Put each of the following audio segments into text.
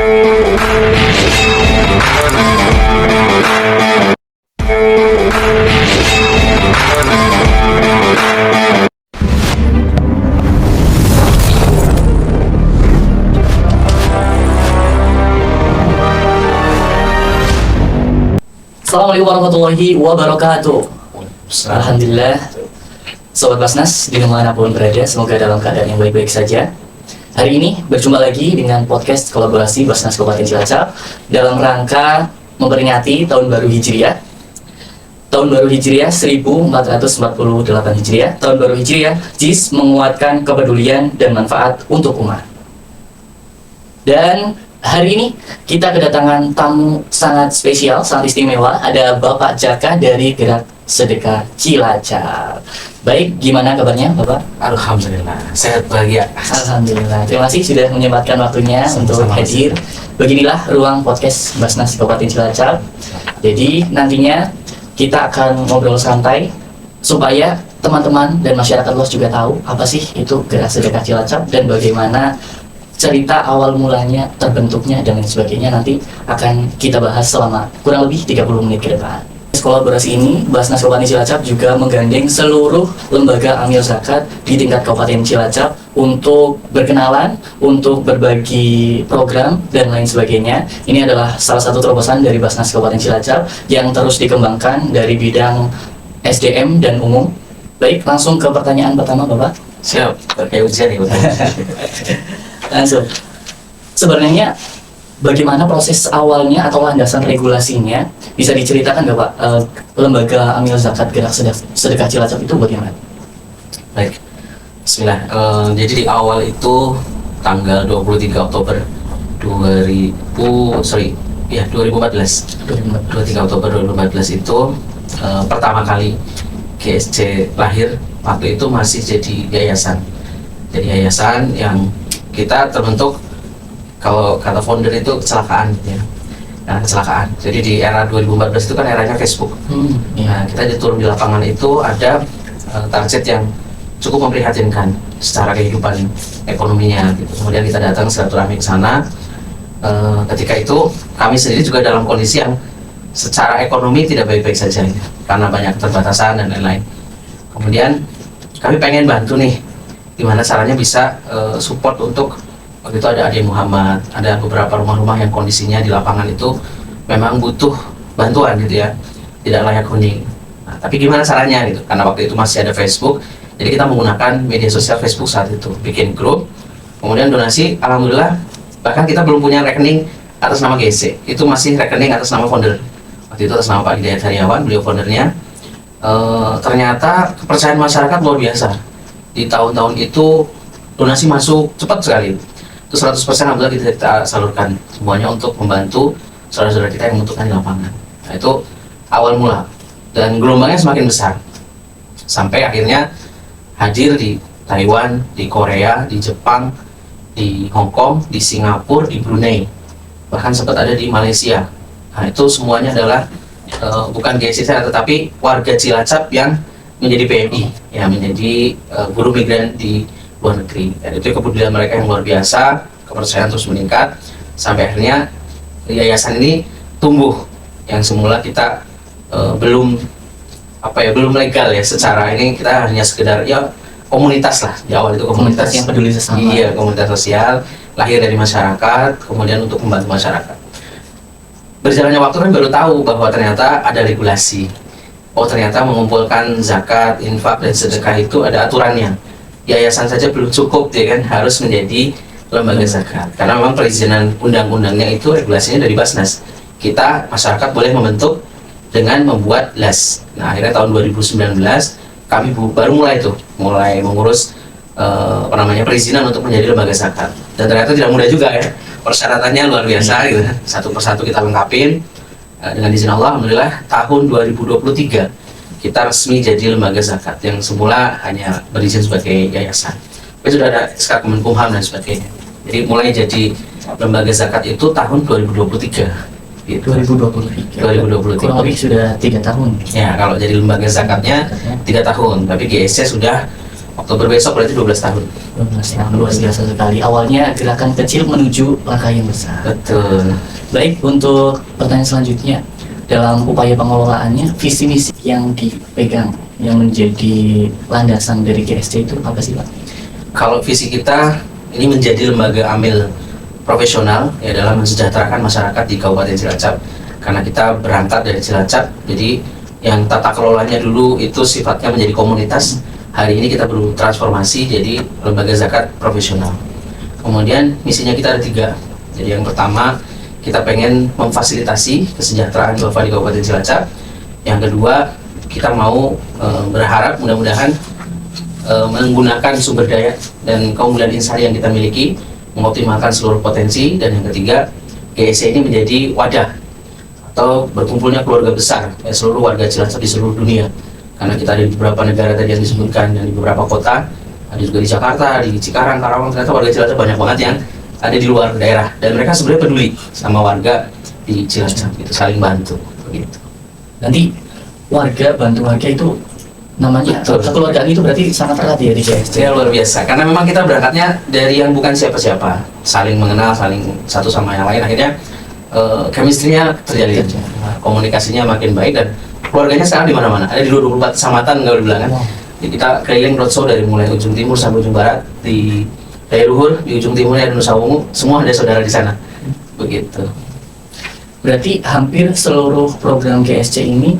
Assalamualaikum warahmatullahi wabarakatuh. Alhamdulillah, Sobat Basnas dimanapun berada, semoga dalam keadaan yang baik-baik saja. Hari ini berjumpa lagi dengan podcast kolaborasi Basnas Kabupaten Cilacap dalam rangka memperingati Tahun Baru Hijriah. Tahun Baru Hijriah 1448 Hijriah. Tahun Baru Hijriah JIS menguatkan kepedulian dan manfaat untuk umat. Dan hari ini kita kedatangan tamu sangat spesial, sangat istimewa. Ada Bapak Jaka dari Gerak Sedekah Cilacap. Baik, gimana kabarnya Bapak? Alhamdulillah, sehat bahagia. Alhamdulillah, terima kasih sudah menyempatkan waktunya untuk hadir. Beginilah ruang podcast Basnas Kabupaten Cilacap. Jadi nantinya kita akan ngobrol santai supaya teman-teman dan masyarakat luas juga tahu apa sih itu Gerak Sedekah Cilacap dan bagaimana cerita awal mulanya, terbentuknya, dan lain sebagainya. Nanti akan kita bahas selama kurang lebih 30 menit ke depan. Kolaborasi ini, Basnas Kabupaten Cilacap juga menggandeng seluruh lembaga amil zakat di tingkat Kabupaten Cilacap untuk berkenalan, untuk berbagi program, dan lain sebagainya. Ini adalah salah satu terobosan dari Basnas Kabupaten Cilacap yang terus dikembangkan dari bidang SDM dan umum. Baik, langsung ke pertanyaan pertama Bapak. Siap, kayak ujian nih. Langsung. Sebenarnya bagaimana proses awalnya atau landasan regulasinya, bisa diceritakan nggak Pak? Lembaga amil zakat Gerak Sedekah Cilacap itu bagaimana? Baik, bismillah. Jadi di awal itu tanggal 23 Oktober 2014. 23 Oktober 2014 itu pertama kali GSC lahir. Waktu itu masih jadi yayasan. Jadi yayasan yang kita terbentuk, kalau kata founder itu kecelakaan gitu ya. Nah, kecelakaan. Jadi di era 2014 itu kan eranya Facebook. Nah, kita turun di lapangan itu ada target yang cukup memprihatinkan secara kehidupan ekonominya gitu. Kemudian kita datang silaturahmi ke sana. Ketika itu kami sendiri juga dalam kondisi yang secara ekonomi tidak baik-baik saja gitu, karena banyak keterbatasan dan lain-lain. Kemudian kami pengen bantu nih, gimana caranya bisa support untuk waktu itu ada Ade Muhammad, ada beberapa rumah-rumah yang kondisinya di lapangan itu memang butuh bantuan gitu ya, tidak layak huni. Nah, tapi gimana caranya gitu? Karena waktu itu masih ada Facebook, jadi kita menggunakan media sosial Facebook saat itu, bikin grup, kemudian donasi. Alhamdulillah, bahkan kita belum punya rekening atas nama GSC, itu masih rekening atas nama founder. Waktu itu atas nama Pak Hidayat Hariawan, beliau foundernya. Ternyata kepercayaan masyarakat luar biasa. Di tahun-tahun itu donasi masuk cepat sekali. Itu 100% alhamdulillah kita salurkan semuanya untuk membantu saudara-saudara kita yang membutuhkan di lapangan. Nah, itu awal mula, dan gelombangnya semakin besar sampai akhirnya hadir di Taiwan, di Korea, di Jepang, di Hong Kong, di Singapura, di Brunei, bahkan sempat ada di Malaysia. Nah, itu semuanya adalah bukan GSC tetapi warga Cilacap yang menjadi PMI, ya, menjadi buruh migran di luar negeri. Dan itu kepedulian mereka yang luar biasa, kepercayaan terus meningkat sampai akhirnya yayasan ini tumbuh. Yang semula kita belum legal ya, secara ini kita hanya sekedar ya komunitas lah. Di awal itu komunitas yang peduli sesama. Iya, komunitas sosial lahir dari masyarakat, kemudian untuk membantu masyarakat. Berjalannya waktu kan baru tahu bahwa ternyata ada regulasi. Oh, ternyata mengumpulkan zakat, infak, dan sedekah itu ada aturannya. Yayasan saja belum cukup, ya kan, harus menjadi lembaga zakat. Karena memang perizinan undang-undangnya itu regulasinya dari Basnas. Kita masyarakat boleh membentuk dengan membuat LAS. Nah, akhirnya tahun 2019 kami baru mulai mengurus perizinan untuk menjadi lembaga zakat. Dan ternyata tidak mudah juga ya. Persyaratannya luar biasa gitu. Satu persatu kita lengkapin. Dengan izin Allah, alhamdulillah tahun 2023 kita resmi jadi lembaga zakat yang semula hanya berizin sebagai yayasan. Tapi sudah ada SK Kemenkumham dan sebagainya. Jadi mulai jadi lembaga zakat itu tahun 2023. Gitu. 2023. Kurang lebih sudah 3 tahun. Ya, kalau jadi lembaga zakatnya 3 tahun, tapi GSC sudah Oktober besok berarti 12 tahun. 12 tahun, luar biasa sekali. Awalnya gerakan kecil menuju langkah yang besar. Betul. Baik, untuk pertanyaan selanjutnya, dalam upaya pengelolaannya, visi misi yang dipegang, yang menjadi landasan dari GSC itu apa sih Pak? Kalau visi kita ini menjadi lembaga amil profesional ya dalam mensejahterakan masyarakat di Kabupaten Cilacap. Karena kita berangkat dari Cilacap, jadi yang tata kelolanya dulu itu sifatnya menjadi komunitas. Hari ini kita bertransformasi jadi lembaga zakat profesional. Kemudian misinya kita ada 3. Jadi yang pertama, kita pengen memfasilitasi kesejahteraan duafa di Kabupaten Cilacap. Yang kedua, kita mau berharap mudah-mudahan menggunakan sumber daya dan keunggulan insani yang kita miliki, mengoptimalkan seluruh potensi. Dan yang ketiga, GSC ini menjadi wadah atau berkumpulnya keluarga besar seluruh warga Cilacap di seluruh dunia. Karena kita ada di beberapa negara tadi yang disebutkan dan di beberapa kota, ada juga di Jakarta, di Cikarang, Karawang. Ternyata warga Cilacap banyak banget yang ada di luar daerah dan mereka sebenarnya peduli sama warga di Cilacap, itu saling bantu begitu. Nanti warga bantu warga itu namanya kekeluargaan itu berarti sangat erat ya di GSC. Ya luar biasa, karena memang kita berangkatnya dari yang bukan siapa-siapa, saling mengenal, saling satu sama yang lain, akhirnya chemistry-nya terjalin, komunikasinya makin baik dan keluarganya sekarang di mana-mana, ada di 24 kecamatan nggak boleh bilang kan. Jadi kita keliling roadshow dari mulai ujung timur sampai ujung barat, di Luhur, di ujung timurnya ada Nusa Ungu, semua ada saudara di sana. Begitu. Berarti hampir seluruh program GSC ini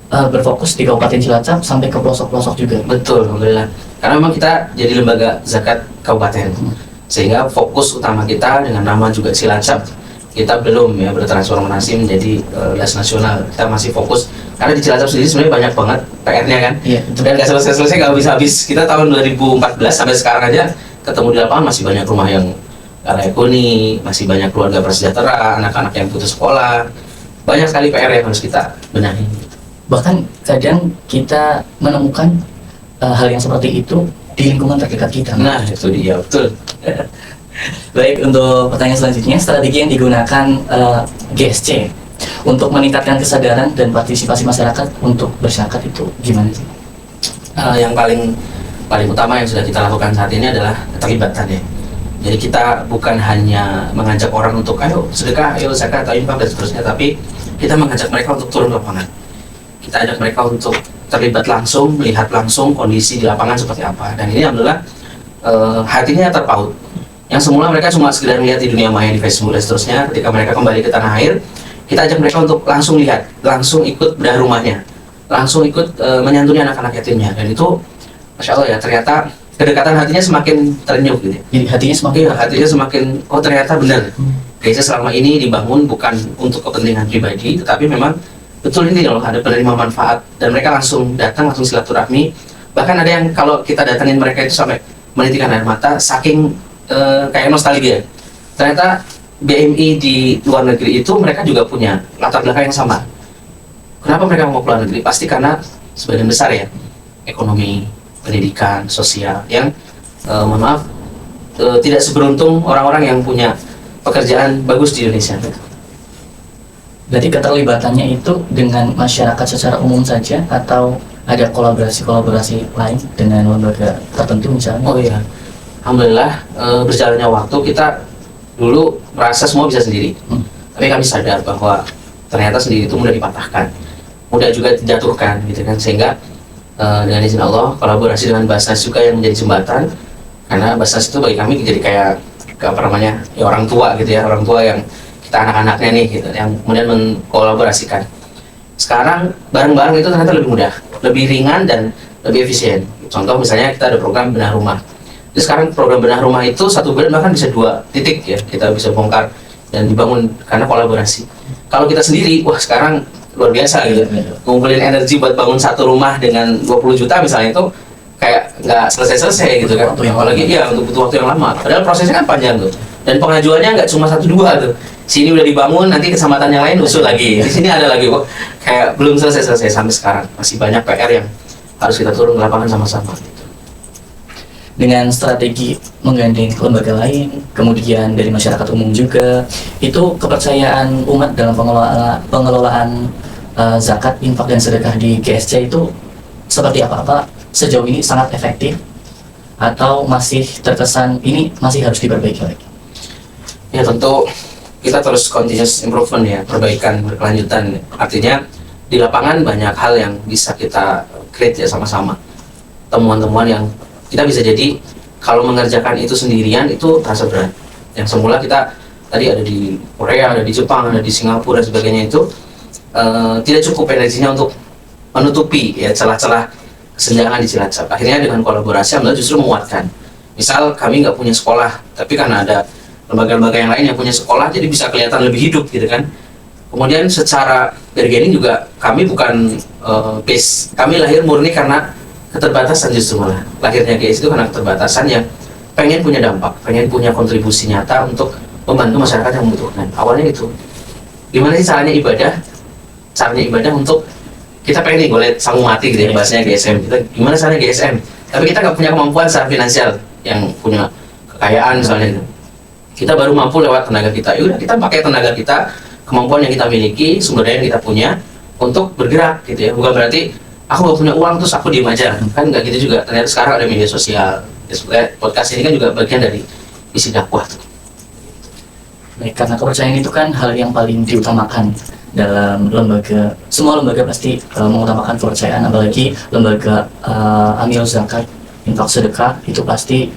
berfokus di Kabupaten Cilacap sampai ke pelosok-pelosok juga. Betul, alhamdulillah. Karena memang kita jadi lembaga zakat kabupaten, sehingga fokus utama kita dengan nama juga Cilacap, kita belum ya bertransformasi menjadi das nasional. Kita masih fokus karena di Cilacap sendiri sebenarnya banyak banget PR-nya kan. Iya. Dan nggak selesai-selesai, nggak habis-habis. Kita tahun 2014 sampai sekarang aja ketemu di lapangan masih banyak rumah yang layak huni, masih banyak keluarga prasejahtera, anak-anak yang putus sekolah, banyak sekali PR yang harus kita benahi. Bahkan kadang kita menemukan hal yang seperti itu di lingkungan terdekat kita. Nah itu dia, betul. Baik, untuk pertanyaan selanjutnya, strategi yang digunakan GSC untuk meningkatkan kesadaran dan partisipasi masyarakat untuk berzakat itu gimana sih? Yang paling utama yang sudah kita lakukan saat ini adalah keterlibatan ya. Jadi kita bukan hanya mengajak orang untuk ayo sedekah, ayo zakat, ayo infak dan seterusnya, tapi kita mengajak mereka untuk turun ke lapangan. Kita ajak mereka untuk terlibat langsung, melihat langsung kondisi di lapangan seperti apa. Dan ini alhamdulillah hatinya terpaut. Yang semula mereka cuma sekedar lihat di dunia maya di Facebook dan seterusnya, ketika mereka kembali ke tanah air, kita ajak mereka untuk langsung lihat, langsung ikut bedah rumahnya, langsung ikut menyantuni anak-anak yatimnya. Dan itu Masya Allah ya, ternyata kedekatan hatinya semakin terenyuh gitu. Jadi hatinya semakin Oh ternyata benar. Gereja selama ini dibangun bukan untuk kepentingan pribadi, tetapi memang betul ini loh, ada penerima manfaat dan mereka langsung datang, langsung silaturahmi. Bahkan ada yang kalau kita datangin mereka itu sampai menitikkan air mata, saking kayak nostalgia. Ternyata BMI di luar negeri itu mereka juga punya latar belakang yang sama. Kenapa mereka mau keluar negeri? Pasti karena sebagian besar ya ekonomi, pendidikan, sosial yang mohon maaf tidak seberuntung orang-orang yang punya pekerjaan bagus di Indonesia. Berarti keterlibatannya itu dengan masyarakat secara umum saja atau ada kolaborasi lain dengan lembaga tertentu misalnya? Oh iya, alhamdulillah berjalannya waktu kita dulu merasa semua bisa sendiri, tapi kami sadar bahwa ternyata sendiri itu mudah dipatahkan, mudah juga dijatuhkan gitu kan, sehingga dengan izin Allah kolaborasi dengan Basnas juga yang menjadi jembatan, karena Basnas itu bagi kami jadi kayak apa namanya ya orang tua gitu ya, orang tua yang kita anak-anaknya nih gitu, yang kemudian mengkolaborasikan. Sekarang bareng-bareng itu ternyata lebih mudah, lebih ringan dan lebih efisien. Contoh misalnya kita ada program benah rumah. Jadi sekarang program benah rumah itu satu bulan bahkan bisa 2 titik ya kita bisa bongkar dan dibangun karena kolaborasi. Kalau kita sendiri, wah sekarang luar biasa gitu, ngumpulin energi buat bangun satu rumah dengan 20 juta misalnya itu kayak nggak selesai-selesai gitu kan. Apalagi ya untuk butuh waktu yang lama. Padahal prosesnya kan panjang tuh. Dan pengajuannya nggak cuma 1-2 tuh. Sini udah dibangun, nanti kecamatan yang lain usul lagi. Di sini ada lagi kok. Kayak belum selesai-selesai sampai sekarang. Masih banyak PR yang harus kita turun ke lapangan sama-sama. Dengan strategi menggandeng lembaga lain, kemudian dari masyarakat umum juga, itu kepercayaan umat dalam pengelolaan zakat, infak dan sedekah di GSC itu seperti apa? Apa sejauh ini sangat efektif atau masih terkesan ini masih harus diperbaiki lagi? Ya tentu kita terus continuous improvement ya, perbaikan berkelanjutan. Artinya di lapangan banyak hal yang bisa kita create ya sama-sama. Temuan-temuan yang kita bisa jadi kalau mengerjakan itu sendirian itu terasa berat. Yang semula kita tadi ada di Korea, ada di Jepang, ada di Singapura dan sebagainya itu tidak cukup energinya untuk menutupi ya celah-celah kesenjangan di Cilacap. Akhirnya dengan kolaborasi alhamdulillah justru menguatkan. Misal kami nggak punya sekolah, tapi karena ada lembaga-lembaga yang lain yang punya sekolah, jadi bisa kelihatan lebih hidup gitu kan. Kemudian secara bargaining juga kami bukan base, kami lahir murni karena keterbatasan justru malah. Lahirnya GS itu karena keterbatasan yang pengen punya dampak, pengen punya kontribusi nyata untuk membantu masyarakat yang membutuhkan. Awalnya itu, gimana sih caranya ibadah? Caranya ibadah untuk kita pengen nih golek sangu mati gitu ya bahasanya GSM. Kita gimana caranya GSM? Tapi kita nggak punya kemampuan secara finansial yang punya kekayaan misalnya gitu. Kita baru mampu lewat tenaga kita. Yaudah kita pakai tenaga kita, kemampuan yang kita miliki, sumber daya yang kita punya untuk bergerak gitu ya. Bukan berarti aku gak punya uang terus aku diem aja, kan nggak gitu juga. Ternyata sekarang ada media sosial ya, sebenarnya podcast ini kan juga bagian dari isi dakwah tuh. Baik, karena kepercayaan itu kan hal yang paling diutamakan dalam lembaga. Semua lembaga pasti mengutamakan kepercayaan, apalagi lembaga amil zakat, infak sedekah itu pasti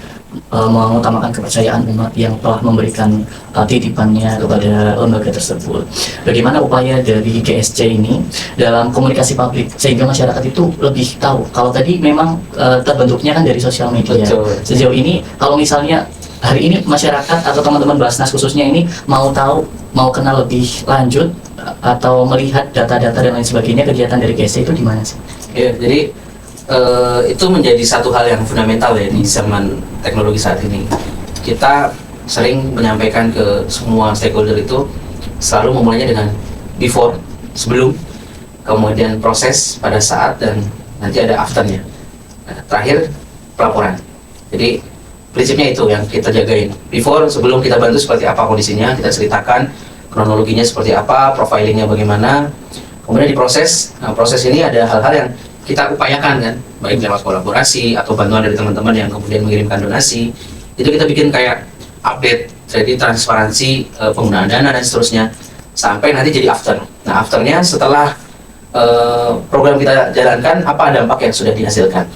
mengutamakan kepercayaan umat yang telah memberikan titipannya kepada lembaga tersebut. Bagaimana upaya dari GSC ini dalam komunikasi publik sehingga masyarakat itu lebih tahu? Kalau tadi memang terbentuknya kan dari sosial media. Betul. Sejauh ini kalau misalnya hari ini masyarakat atau teman-teman Basnas khususnya ini mau tahu, mau kenal lebih lanjut atau melihat data-data dan lain sebagainya, kegiatan dari GSC itu di mana sih? Ya, jadi itu menjadi satu hal yang fundamental ya di zaman teknologi saat ini. Kita sering menyampaikan ke semua stakeholder itu selalu memulainya dengan before, sebelum, kemudian proses pada saat, dan nanti ada afternya. Nah, terakhir pelaporan. Jadi prinsipnya itu yang kita jagain. Before, sebelum kita bantu seperti apa kondisinya, kita ceritakan kronologinya seperti apa, profilingnya bagaimana. Kemudian di proses, nah proses ini ada hal-hal yang kita upayakan kan, baik lewat kolaborasi atau bantuan dari teman-teman yang kemudian mengirimkan donasi. Itu kita bikin kayak update, jadi transparansi penggunaan dana dan seterusnya, sampai nanti jadi after. Nah afternya setelah program kita jalankan, apa dampak yang sudah dihasilkan,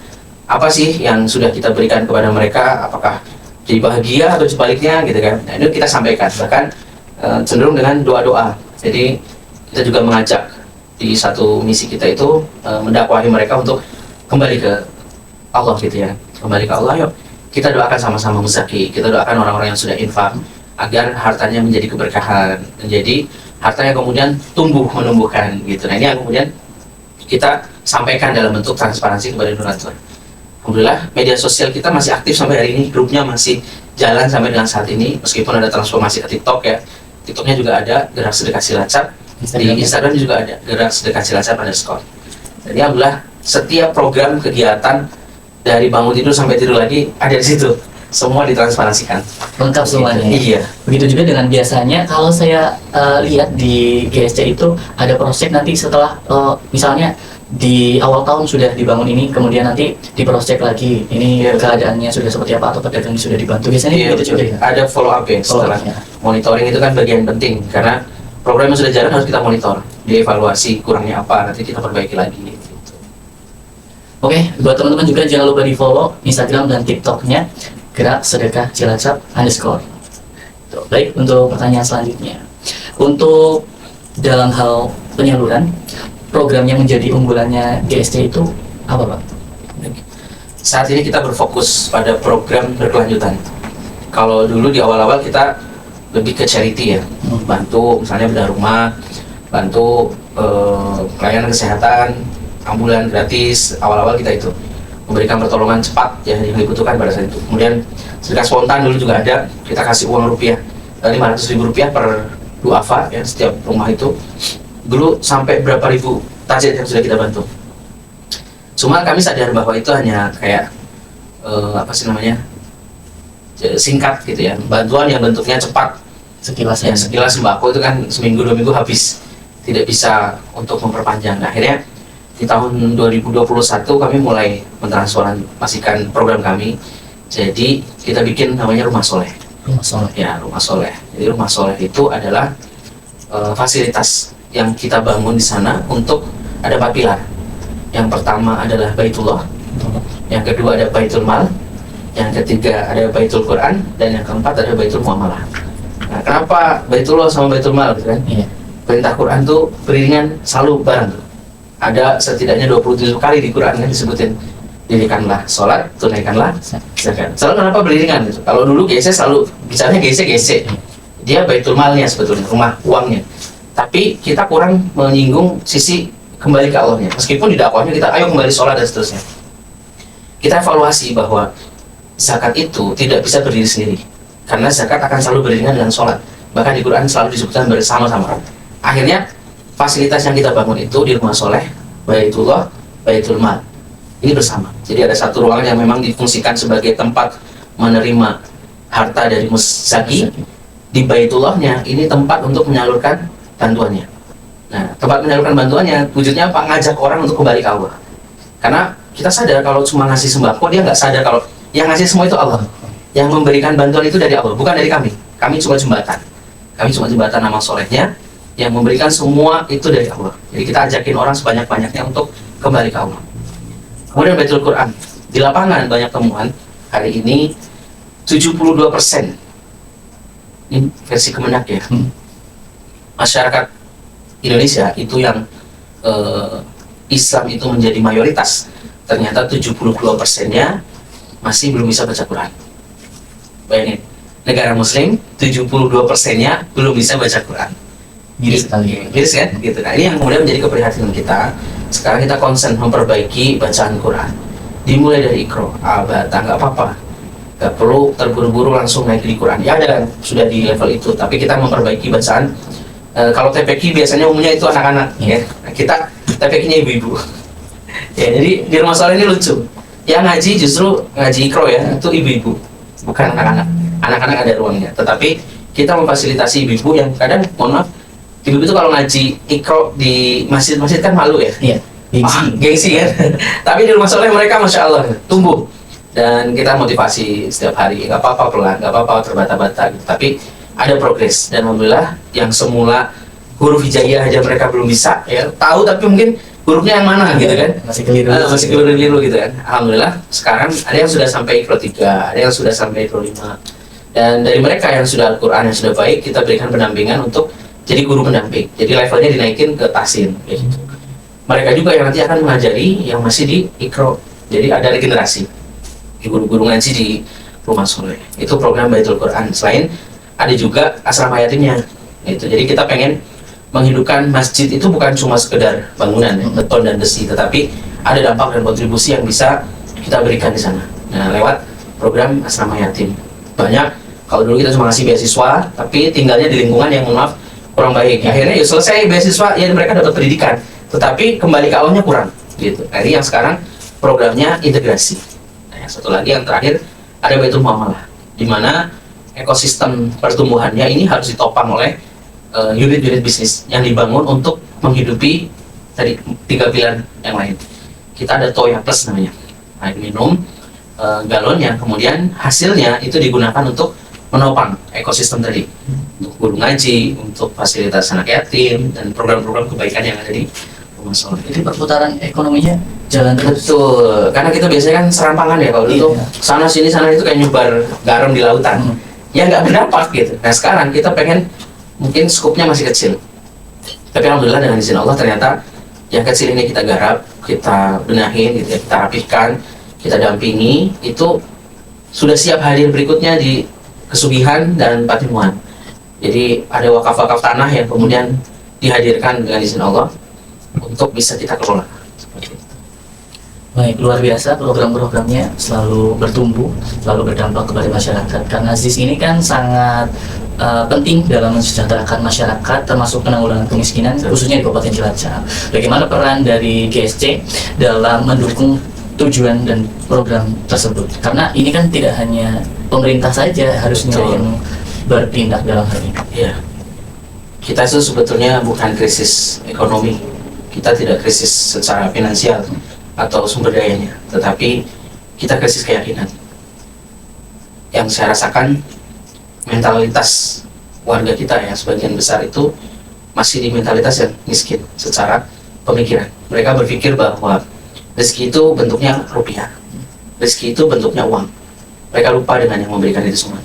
apa sih yang sudah kita berikan kepada mereka, apakah jadi bahagia atau sebaliknya gitu kan. Nah itu kita sampaikan, bahkan cenderung dengan doa-doa. Jadi kita juga mengajak di satu misi kita itu mendakwahi mereka untuk kembali ke Allah gitu ya, kembali ke Allah. Yuk kita doakan sama-sama muzaki, kita doakan orang-orang yang sudah infak agar hartanya menjadi keberkahan, menjadi harta yang kemudian tumbuh menumbuhkan gitu. Nah ini yang kemudian kita sampaikan dalam bentuk transparansi kepada donatur. Alhamdulillah media sosial kita masih aktif sampai hari ini, grupnya masih jalan sampai dengan saat ini, meskipun ada transformasi ke TikTok ya. TikToknya juga ada Gerak Sedekah Cilacap, di Instagram juga ada Gerak Sedekah Cilacap _. Jadi alhamdulillah setiap program kegiatan dari bangun tidur sampai tidur lagi ada di situ, semua ditransparansikan. Lengkap semuanya. Iya. Begitu juga dengan biasanya kalau saya lihat di GSC itu ada proses nanti setelah misalnya di awal tahun sudah dibangun ini, kemudian nanti diproses lagi ini keadaannya sudah seperti apa atau pedagangnya sudah dibantu. Biasanya begitu juga ya. Ada follow up ya setelah monitoring, itu kan bagian penting karena program yang sudah jalan harus kita monitor, dievaluasi kurangnya apa, nanti kita perbaiki lagi gitu. Oke, buat teman-teman juga jangan lupa di follow Instagram dan TikToknya Gerak Sedekah Cilacap _ Tuh, baik, untuk pertanyaan selanjutnya, untuk dalam hal penyaluran program yang menjadi unggulannya GSC itu apa Pak? Saat ini kita berfokus pada program berkelanjutan. Kalau dulu di awal-awal kita lebih ke charity ya, bantu misalnya bedah rumah, bantu pelayanan kesehatan, ambulan gratis. Awal-awal kita itu memberikan pertolongan cepat ya yang dibutuhkan pada saat itu. Kemudian sedekah spontan dulu juga ada, kita kasih uang rupiah 500.000 rupiah per duafa ya setiap rumah itu. Dulu sampai berapa ribu tajid yang sudah kita bantu. Cuma kami sadar bahwa itu hanya kayak singkat gitu ya, bantuan yang bentuknya cepat. Sekilas ya, sekilas sembako itu kan seminggu 2 minggu habis, tidak bisa untuk memperpanjang. Nah, akhirnya di tahun 2021 kami mulai mentransformasikan program kami Jadi kita bikin namanya rumah soleh. Rumah soleh. Ya, rumah soleh. Jadi rumah soleh itu adalah fasilitas yang kita bangun di sana untuk ada 4 pilar. Yang pertama adalah Baitullah, yang kedua ada Baitul Mal, yang ketiga ada Baitul Quran, dan yang keempat ada Baitul Muamalah. Nah, kenapa Baitullah sama Baitul Mal gitu kan? Iya. Perintah Quran tuh beriringan selalu bareng. Ada setidaknya 27 kali di Quran yang disebutin dirikanlah sholat, tunaikanlah zakat. Selalu kenapa beriringan gitu? Kalau dulu GC selalu bicaranya GC, dia Baitul Malnya sebetulnya, rumah uangnya. Tapi kita kurang menyinggung sisi kembali ke Allahnya. Meskipun di dakwahnya kita ayo kembali sholat dan seterusnya. Kita evaluasi bahwa zakat itu tidak bisa berdiri sendiri, karena zakat akan selalu beriringan dengan sholat. Bahkan di Quran selalu disebutkan bersama-sama. Akhirnya fasilitas yang kita bangun itu di rumah soleh, Baitullah, Baitul Mal, ini bersama. Jadi ada satu ruangan yang memang difungsikan sebagai tempat menerima harta dari muzaki. Di Baitullahnya ini tempat untuk menyalurkan bantuannya. Nah, tempat menyalurkan bantuannya wujudnya apa? Ngajak orang untuk kembali ke Allah. Karena kita sadar kalau cuma ngasih sembako, dia nggak sadar kalau yang ngasih semua itu Allah. Yang memberikan bantuan itu dari Allah, bukan dari kami. Kami cuma jembatan. Kami cuma jembatan nama solehnya. Yang memberikan semua itu dari Allah. Jadi kita ajakin orang sebanyak-banyaknya untuk kembali ke Allah. Kemudian Baitul Quran. Di lapangan banyak temuan. Hari ini 72%. Ini versi Kemenak ya. Masyarakat Indonesia itu yang Islam itu menjadi mayoritas. Ternyata 72%-nya masih belum bisa baca Quran. Bayangin, negara Muslim 72%-nya belum bisa baca Quran. Miris sekali. Miris kan? Gitu. Nah, ini yang kemudian menjadi keprihatinan kita. Sekarang kita konsen memperbaiki bacaan Quran. Dimulai dari Iqra, Abata, nggak apa-apa. Nggak perlu terburu-buru langsung naik di Quran. Ya ada, sudah di level itu. Tapi kita memperbaiki bacaan. Kalau TPQ biasanya umumnya itu anak-anak, ya. Nah, kita TPQ-nya ibu-ibu. Ya, jadi di rumah soleh ini lucu. Yang ngaji justru ngaji Iqra ya, itu ibu-ibu, bukan anak-anak. Anak-anak ada ruangnya. Tetapi kita memfasilitasi ibu-ibu yang kadang, mohon maaf, ibu-ibu itu kalau ngaji Iqra di masjid-masjid kan malu ya. Iya. Gengsi kan. Tapi di rumah soleh mereka masya Allah tumbuh. Dan kita motivasi setiap hari, nggak apa-apa pelan, nggak apa-apa terbata-bata gitu. Tapi ada progres, dan alhamdulillah yang semula huruf hijaiyah aja mereka belum bisa ya, tahu tapi mungkin hurufnya yang mana gitu kan, Masih keliru. masih keliru gitu kan. Alhamdulillah sekarang ada yang sudah sampai Iqra 3, ada yang sudah sampai Iqra 5. Dan dari mereka yang sudah Al-Quran yang sudah baik, kita berikan pendampingan untuk jadi guru pendamping. Jadi levelnya dinaikin ke tahsin kayak gitu. Mereka juga yang nanti akan mengajari yang masih di Iqra. Jadi ada regenerasi guru-guru ngaji di rumah soleh. Itu program Baitul Quran. Selain ada juga asrama yatimnya. Itu. Jadi kita pengen menghidupkan masjid itu bukan cuma sekedar bangunan, beton dan besi, tetapi ada dampak dan kontribusi yang bisa kita berikan di sana. Nah, lewat program asrama yatim. Banyak, kalau dulu kita cuma ngasih beasiswa, tapi tinggalnya di lingkungan yang maaf kurang baik. Akhirnya ya selesai beasiswa, ya mereka dapat pendidikan, tetapi kembali ke awalnya kurang. Gitu. Nah, ini yang sekarang programnya integrasi. Nah, yang satu lagi yang terakhir ada Baitul Muamalah, di mana ekosistem pertumbuhannya ini harus ditopang oleh unit-unit bisnis yang dibangun untuk menghidupi dari 3 pilar yang lain. Kita ada Toya Plus namanya, air minum galon yang kemudian hasilnya itu digunakan untuk menopang ekosistem tadi, untuk guru ngaji, untuk fasilitas anak yatim, dan program-program kebaikan yang ada di rumah soleh. Jadi perputaran ekonominya jalan terus. Betul, karena kita biasanya kan serampangan ya, kalau dulu sana sini itu kayak nyebar garam di lautan. Ya nggak berdampak gitu. Nah sekarang kita pengen, mungkin skupnya masih kecil, tapi alhamdulillah dengan izin Allah ternyata yang kecil ini kita garap, kita benahin gitu ya, kita rapihkan, kita dampingi, itu sudah siap hadir berikutnya di kesugihan dan patimuan. Jadi ada wakaf-wakaf tanah yang kemudian dihadirkan dengan izin Allah untuk bisa kita kelola. Baik, luar biasa program-programnya selalu bertumbuh, selalu berdampak kepada masyarakat. Karena ZIS ini kan sangat penting dalam mensejahterakan masyarakat, termasuk penanggulangan kemiskinan, khususnya di Kabupaten Cilacap. Bagaimana peran dari GSC dalam mendukung tujuan dan program tersebut? Karena ini kan tidak hanya pemerintah saja harusnya yang bertindak dalam hal ini. Ya, kita itu sebetulnya bukan krisis ekonomi, kita tidak krisis secara finansial atau sumber dayanya, tetapi kita krisis keyakinan. yang saya rasakan mentalitas warga kita ya sebagian besar itu masih di mentalitas yang miskin secara pemikiran. Mereka berpikir bahwa rezeki itu bentuknya rupiah, rezeki itu bentuknya uang. Mereka lupa dengan yang memberikan itu semua.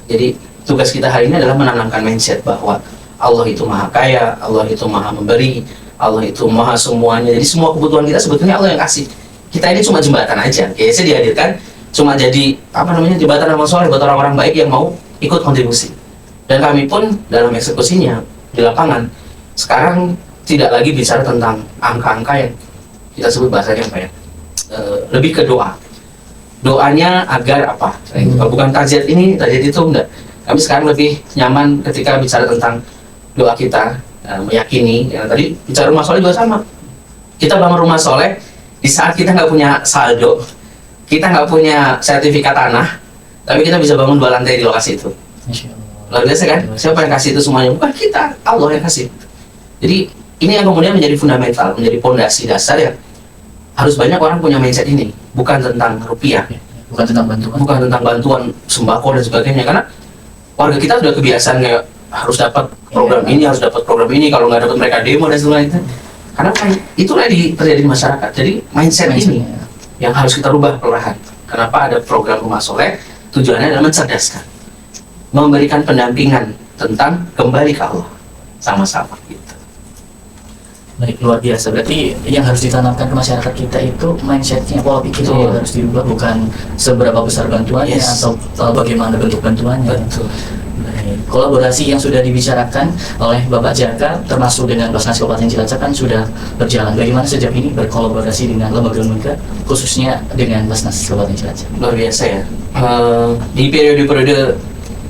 Jadi tugas kita hari ini adalah menanamkan mindset bahwa Allah itu maha kaya, Allah itu maha memberi, Allah itu maha semuanya. Jadi semua kebutuhan kita sebetulnya Allah yang kasih. Kita ini cuma jembatan aja. Saya dihadirkan cuma jadi jembatan amal soleh buat orang-orang baik yang mau ikut kontribusi. Dan kami pun dalam eksekusinya di lapangan sekarang tidak lagi bicara tentang angka-angka yang kita sebut bahasanya apa ya, lebih ke doa. Doanya agar apa? Kalau bukan tajiat ini, tajiat itu enggak. Kami sekarang lebih nyaman ketika bicara tentang doa kita, meyakini. Ya, tadi bicara rumah soleh juga sama. Kita bangun rumah soleh di saat kita nggak punya saldo, kita nggak punya sertifikat tanah, tapi kita bisa bangun 2 lantai di lokasi itu. Luar biasa kan? Siapa yang kasih itu semuanya? Bukan kita, Allah yang kasih. Jadi ini yang kemudian menjadi fundamental, menjadi fondasi dasar yang harus banyak orang punya mindset ini. Bukan tentang rupiah, bukan tentang bantuan, bukan tentang bantuan sembako dan sebagainya. Karena warga kita sudah kebiasaan kayak harus dapat program ini, harus dapat program ini. Kalau nggak dapat mereka demo dan sebagainya. Karena itulah terjadi di masyarakat. Jadi mindset ini yang harus kita rubah perlahan. Kenapa ada program rumah soleh? Tujuannya adalah mencerdaskan, memberikan pendampingan tentang kembali ke Allah sama-sama gitu. Baik, luar biasa. Berarti yang harus ditanamkan ke masyarakat kita itu mindsetnya, pola pikirnya harus dirubah, bukan seberapa besar bantuannya atau bagaimana bentuk bantuannya. Betul. Baik. Kolaborasi yang sudah dibicarakan oleh Bapak Jaka termasuk dengan Basnas Kabupaten Cilacap kan sudah berjalan. Bagaimana sejauh ini berkolaborasi dengan lembaga-lembaga khususnya dengan Basnas Kabupaten Cilacap? Luar biasa ya. Di periode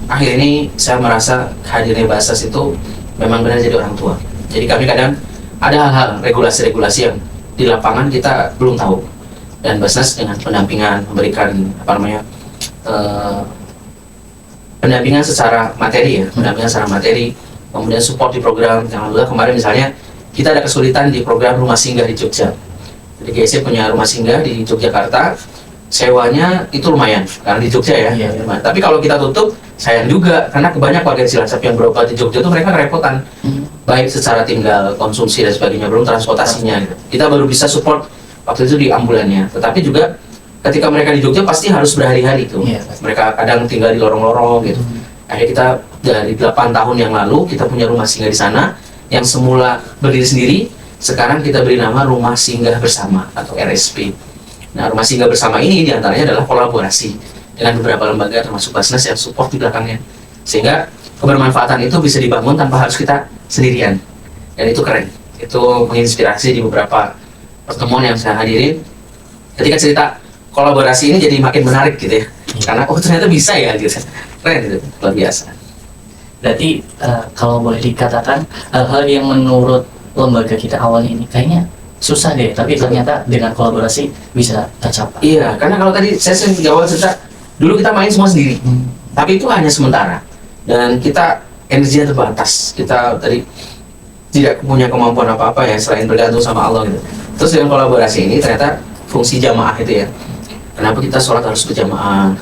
akhir ini saya merasa hadirnya Basnas itu memang benar jadi orang tua. Jadi kami kadang ada hal-hal regulasi-regulasi yang di lapangan kita belum tahu, dan Basnas dengan pendampingan memberikan pendampingan secara materi ya, pendampingan secara materi, kemudian support di program. Yang alhamdulillah kemarin misalnya kita ada kesulitan di program rumah singgah di Jogja. Jadi GSC punya rumah singgah di Yogyakarta, sewanya itu lumayan karena di Jogja ya. Tapi kalau kita tutup sayang juga, karena kebanyakan warga Cilacap yang berobat di Jogja itu mereka kerepotan, baik secara tinggal, konsumsi dan sebagainya, belum transportasinya. Kita baru bisa support waktu itu di ambulannya, tetapi juga ketika mereka di Jogja pasti harus berhari-hari tuh. Mereka kadang tinggal di lorong-lorong gitu. Akhirnya kita dari 8 tahun yang lalu kita punya rumah singgah di sana yang semula berdiri sendiri, sekarang kita beri nama Rumah Singgah Bersama atau RSP. Nah, Rumah Singgah Bersama ini diantaranya adalah kolaborasi dengan beberapa lembaga termasuk Basnas yang support di belakangnya, sehingga kebermanfaatan itu bisa dibangun tanpa harus kita sendirian, dan itu keren. Itu menginspirasi di beberapa pertemuan yang saya hadirin. Ketika cerita kolaborasi ini jadi makin menarik gitu ya, karena ternyata bisa ya gitu, keren gitu, luar biasa. Berarti kalau boleh dikatakan hal-hal yang menurut lembaga kita awal ini kayaknya susah deh, tapi ternyata dengan kolaborasi bisa tercapai. Iya, karena kalau tadi saya sering di awal cerita, dulu kita main semua sendiri, tapi itu hanya sementara, dan kita energinya terbatas. Kita tadi tidak punya kemampuan apa-apa ya selain bergantung sama Allah gitu. Terus dengan kolaborasi ini ternyata fungsi jamaah itu ya. Kenapa kita sholat harus berjamaah?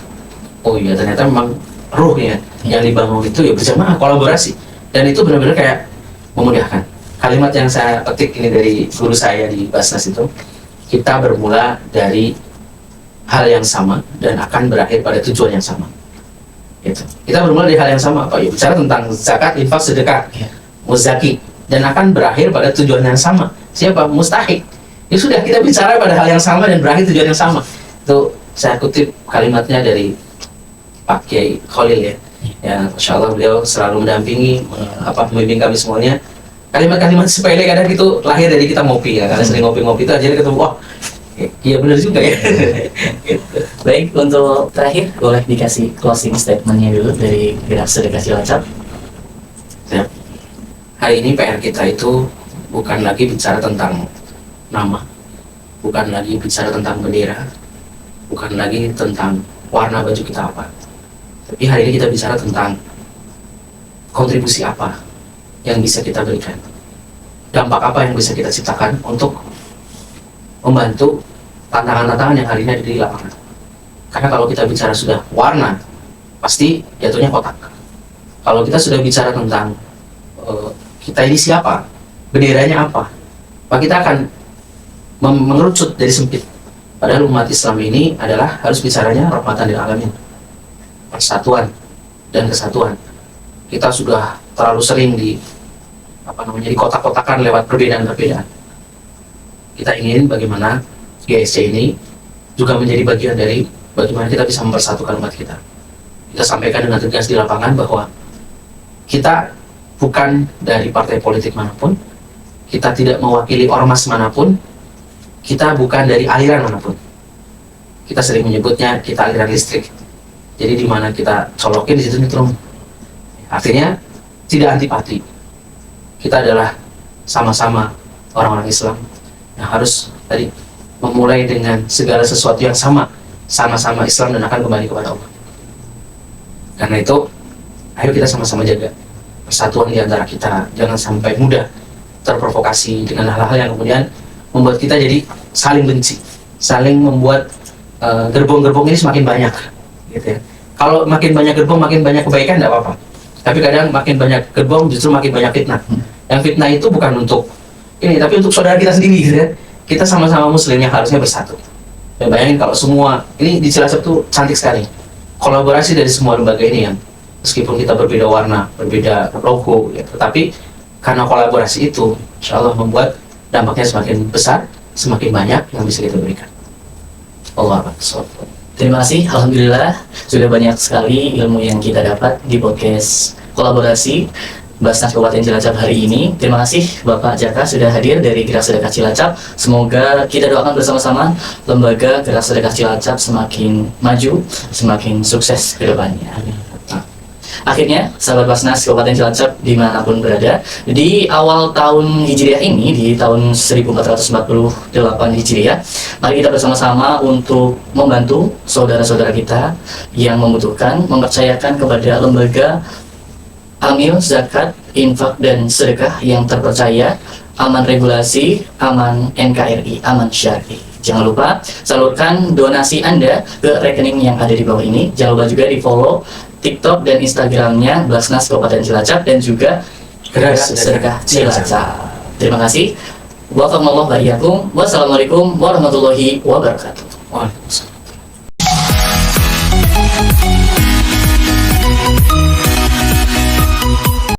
Oh iya, ternyata memang ruhnya yang dibangun itu ya berjamaah, kolaborasi, dan itu benar-benar kayak memudahkan. Kalimat yang saya petik ini dari guru saya di Basnas itu, kita bermula dari hal yang sama dan akan berakhir pada tujuan yang sama. Gitu. Kita bermula dari hal yang sama, Pak. Ya, bicara tentang zakat, infak, sedekah, muzaki, dan akan berakhir pada tujuan yang sama. Siapa? Mustahik. Ya sudah, kita bicara pada hal yang sama dan berakhir tujuan yang sama. Itu saya kutip kalimatnya dari Pak Kiai Khalil ya. Ya, Masya Allah beliau selalu mendampingi, membimbing kami semuanya. Kalimat-kalimat sepele kadang itu lahir dari kita ngopi ya, karena sering ngopi-ngopi itu akhirnya ketemu, wah, iya benar juga ya. Gitu. Baik, untuk terakhir boleh dikasih closing statementnya dulu dari Gerak Sedekah Cilacap. Ya. Hari ini PR kita itu bukan lagi bicara tentang nama, bukan lagi bicara tentang bendera, bukan lagi tentang warna baju kita apa, tapi hari ini kita bicara tentang kontribusi apa yang bisa kita berikan, dampak apa yang bisa kita ciptakan untuk membantu tantangan-tantangan yang hari ini ada di lapangan. Karena kalau kita bicara sudah warna, pasti jatuhnya kotak. Kalau kita sudah bicara tentang kita ini siapa, benderanya apa, maka kita akan mengerucut dari sempit. Padahal umat Islam ini adalah harus bicaranya rahmatan lil alamin, persatuan dan kesatuan. Kita sudah terlalu sering di kotak-kotakan lewat perbedaan-perbedaan. Kita ingin bagaimana GSC ini juga menjadi bagian dari bagaimana kita bisa mempersatukan umat kita. Kita sampaikan dengan tegas di lapangan bahwa kita bukan dari partai politik manapun, kita tidak mewakili ormas manapun, kita bukan dari aliran manapun. Kita sering menyebutnya kita aliran listrik. Jadi di mana kita colokin di situ nyetrum. Artinya tidak antipati. Kita adalah sama-sama orang-orang Islam yang harus tadi memulai dengan segala sesuatu yang sama-sama Islam dan akan kembali kepada Allah. Karena itu, ayo kita sama-sama jaga persatuan di antara kita. Jangan sampai mudah terprovokasi dengan hal-hal yang kemudian membuat kita jadi saling benci, saling membuat gerbong-gerbong ini semakin banyak, gitu ya. Kalau makin banyak gerbong, makin banyak kebaikan, tidak apa-apa. Tapi kadang makin banyak gerbong justru makin banyak fitnah. Yang fitnah itu bukan untuk ini, tapi untuk saudara kita sendiri, gitu ya. Kita sama-sama muslim yang harusnya bersatu. Ya, bayangin kalau semua, ini di Cilacap tuh cantik sekali. Kolaborasi dari semua lembaga ini yang meskipun kita berbeda warna, berbeda logo, ya, tetapi karena kolaborasi itu, insya Allah membuat dampaknya semakin besar, semakin banyak yang bisa kita berikan. Allah Akbar. Terima kasih, Alhamdulillah sudah banyak sekali ilmu yang kita dapat di podcast kolaborasi Basnas Kabupaten Cilacap hari ini. Terima kasih Bapak Jaka sudah hadir dari Gerak Sedekah Cilacap. Semoga kita doakan bersama-sama lembaga Gerak Sedekah Cilacap semakin maju, semakin sukses ke depannya. Akhirnya, sahabat Basnas Kabupaten Cilacap dimanapun berada, di awal tahun Hijriah ini, di tahun 1448 Hijriah, mari kita bersama-sama untuk membantu saudara-saudara kita yang membutuhkan, mempercayakan kepada lembaga Amil, Zakat, Infak, dan Sedekah yang terpercaya, aman regulasi, aman NKRI, aman syar'i. Jangan lupa salurkan donasi Anda ke rekening yang ada di bawah ini. Jangan lupa juga di-follow TikTok dan Instagramnya Basnas Kabupaten Cilacap dan juga Gerak Sedekah Cilacap. Terima kasih. Wassalamualaikum warahmatullahi wabarakatuh. Waalaikumsalam.